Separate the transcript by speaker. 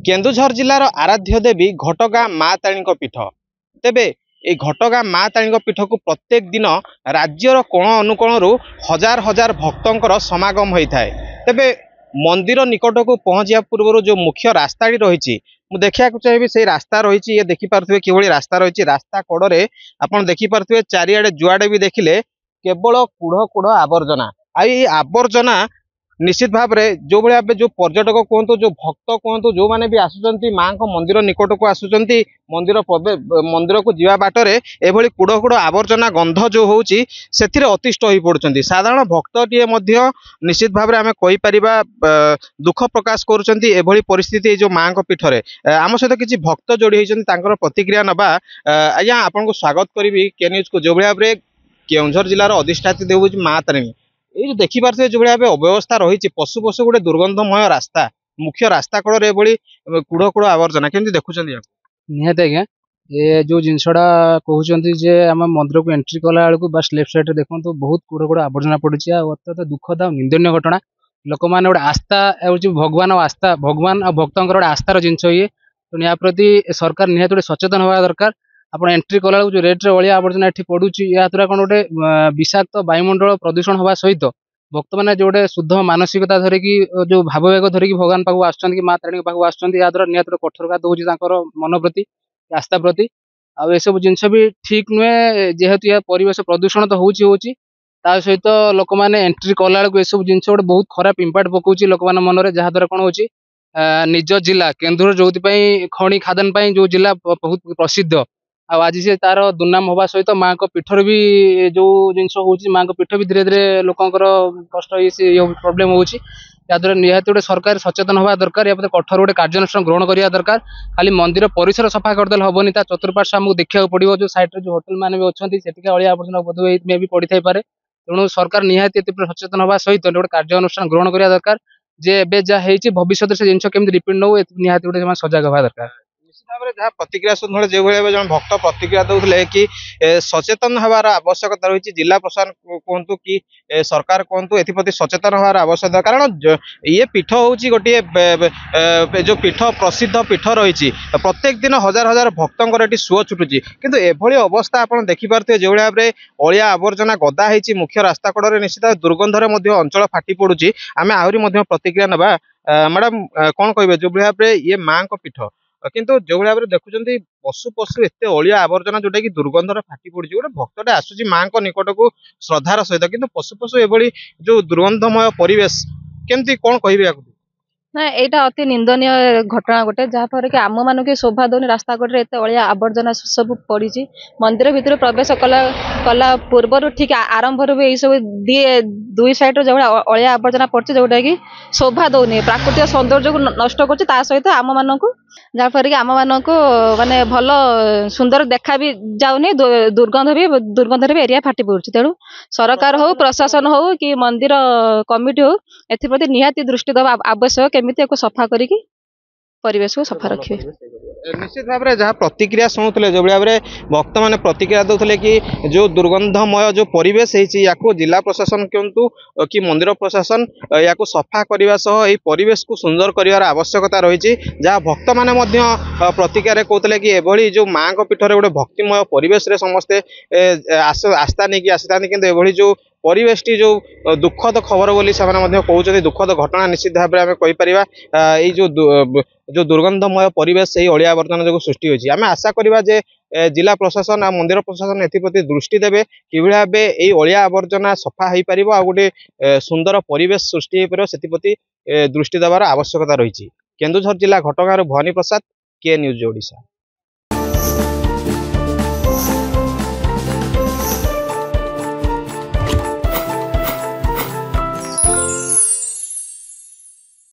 Speaker 1: केन्दुझर जिलार आराध्य देवी घटगाँ माँ ताणी पीठ। तेबे ये घटगाँ माँ ताणी पीठ को प्रत्येक दिन राज्यर कोण अनुकोण हजार हजार भक्तर समागम होता है। तेबे मंदिर निकट को पहुँचा पूर्व जो मुख्य रास्ता रही देखा चाहिए से रास्ता रही ये देखिपे कि रास्ता रही रास्ता कड़े आप देखिपे चारिड़े जुआड़े भी देखिले केवल कूड़ कूड़ आवर्जना आई आवर्जना निश्चित भाव में जो भाई जो पर्यटक कहतु जो भक्त कहतु जो मैंने भी आसुँच माँ को मंदिर निकट को आसुँच मंदिर को जीवा बाटर एभली कूड़ कूड़ आवर्जना गंध जो होची अतिष्ट हो पड़ुछंती। साधारण भक्तटीए निश्चित भाव में आम कहीपर दुख प्रकाश करुँच परिस्थिति जो माँ पीठरे आम सहित किसी भक्त जोड़ी होती प्रतिक्रिया नवा। आज्ञा आपन को स्वागत करी के न्यूज को जो भाव में केन्दुझर जिलार अधिष्ठात्री देवी माँ तारिणी ये जो देखिपे जो भाई अव्यवस्था रही पशु पशु गोटे दुर्गंधमय रास्ता मुख्य रास्ता कड़े कूड़ कूड़ आवर्जना केमती देखुं
Speaker 2: निहत आज्ञा ये जो जिनसटा कहते जे आम मंदिर को एंट्री कला बेलू बस लेफ्ट साइड देखो तो बहुत कूड़ कूड़ आवर्जना पड़ी अत्यंत दुखद और निंदनीय घटना। लोक मैंने गोटे आस्था भगवान आस्था भगवान और भक्तों गोटे आस्थार जिनस ये तो या प्रति सरकार निहत गोटे सचेतन हवा दरकार। आप एंट्री कला जो रेट्रे अलिया आवर्जना ये पड़ुची या द्वारा कौन गोटे विषाक्त वायुमंडल प्रदूषण हवा सहित भक्त मैंने जो गोटे शुद्ध मानसिकता धरिकी जो भाववेग धरिकी भगवान पाक आस माँ तारिणी पाक आसर निहत गोटे कठोरघात हो मन प्रति आस्था प्रति आउ सब जिनस भी ठीक नुहे जेहेतु यह परिवेश प्रदूषण तो होची ता सहित लोक मैंने एंट्री कला बेलू ये सब जिनस गोटे बहुत खराब इंपैक्ट पकाउची लोक मन मन जहाद्वारा कौन होची निज जिला केन्दुझर जो खनि खादान जो जिला बहुत प्रसिद्ध आज से तार दुर्नाम हवा सहित माँ को पीठर भी जो जिनस होची माँ को पीठ भी धीरे धीरे लोकंर कष्ट प्रोब्लेम होची याद्वारा निहत गोटे सरकार सचेतन हवा दरकार या कठोर गोटे कार्यानुष्ठान ग्रहण करने दरकार। खाली मंदिर परिसर सफा करदे हेनी चतुर्पार्श्व आमको देखा पड़ो जो साइड जो होटेल मैंने भी अच्छा से अलिया आवर्जना बोध भी पड़ी थाईपे तेणु सरकार निहत सचेतन हवा सहित गोटे कार्यानुष्ठान ग्रहण करने दरकार जे एवं जहाँ भविष्य से जिन केमी रिपीट नौ निहत गोटे सजग हवा दरकार।
Speaker 1: जहाँ प्रतिक्रिया शुणुले जो भाई जन भक्त प्रतिक्रिया दौले कि सचेतन हबार आवश्यकता रही जिला प्रशासन कहतु कि सरकार कहतु एप्रति सचेतन हबार आवश्यकता कारण ये पीठ हूँ गोटे जो पीठ प्रसिद्ध पीठ रही प्रत्येक दिन हजार हजार भक्तर ये सुओ छुटुची किंतु एभली अवस्था आप देखिपे जो भाव में अलिया आवर्जना गदा होती मुख्य रास्ता कड़े निश्चित दुर्गंधरे अंचल फाटी पड़ुची आम आहरी प्रतिक्रिया नवा। मैडम कौन कहे जो भाव में ये माँ को पीठ किंतु जो भाव में देखुं पशु पशु एत अलिया आवर्जना जोटा कि दुर्गंधर फाटी पड़ी गोटे भक्तटे आसूसी माँ निकट को श्रद्धार सहित किंतु पशु पशु एभली जो दुर्गंधमय परिवेश केमती कौन कहे
Speaker 3: ना यहाँ अति निंदनीय घटना गोटे जहाँफल कि आम मान के शोभा दौनी रास्ता कड़े एत अलिया आवर्जना सब पड़ी मंदिर भितर प्रवेश कला पूर्वर ठीक आरंभ यही सब दुई साइड जो अलिया आवर्जना पड़े जोटा कि शोभा दौनी प्राकृतिक सौंदर्य को नष्ट कर सहित आम मान जहाँफल कि आम मान माने भल सुंदर देखा भी जाऊनी दुर्गंध भी एरिया फाटी पड़ुछि। तेणु सरकार हो प्रशासन हो कि मंदिर कमिटी हो एप्रति निहाती दृष्टि देवा आवश्यक केमिति सफा करी परिवेश को सफा रखिए।
Speaker 1: निश्चित भाव में जहाँ प्रतिक्रिया शुणुले जो भाव में भक्त मैंने प्रतिक्रिया दौले कि जो दुर्गंधमय जो परिवेश या जिला प्रशासन कहतु कि मंदिर प्रशासन या सफा करने सह परिवेश को सुंदर कर आवश्यकता रही जहाँ भक्त मैंने प्रतिक्रिया कहते कि एभली जो माँ पीठर गोटे भक्तिमय परिवेश समस्ते आस्था नहीं आसी कि जो परिवेश टी जो दुखद खबर बोली कहते दुखद घटना निश्चित भाव में आम कहीपर जो दुर्गंधमय परिवेश से अलिया आवर्जना जो सृष्टि होती आम आशा करवा जे जिला प्रशासन आ मंदिर प्रशासन एप्रति दृष्टि देवे कि भाव ये अलिया आवर्जना सफा हो पार आ गोटे सुंदर परिवेश सृष्टि हो पार से दृष्टि देवार आवश्यकता रही। केन्दुझर जिला घटगाँ भवानी प्रसाद के न्यूज ओडिशा।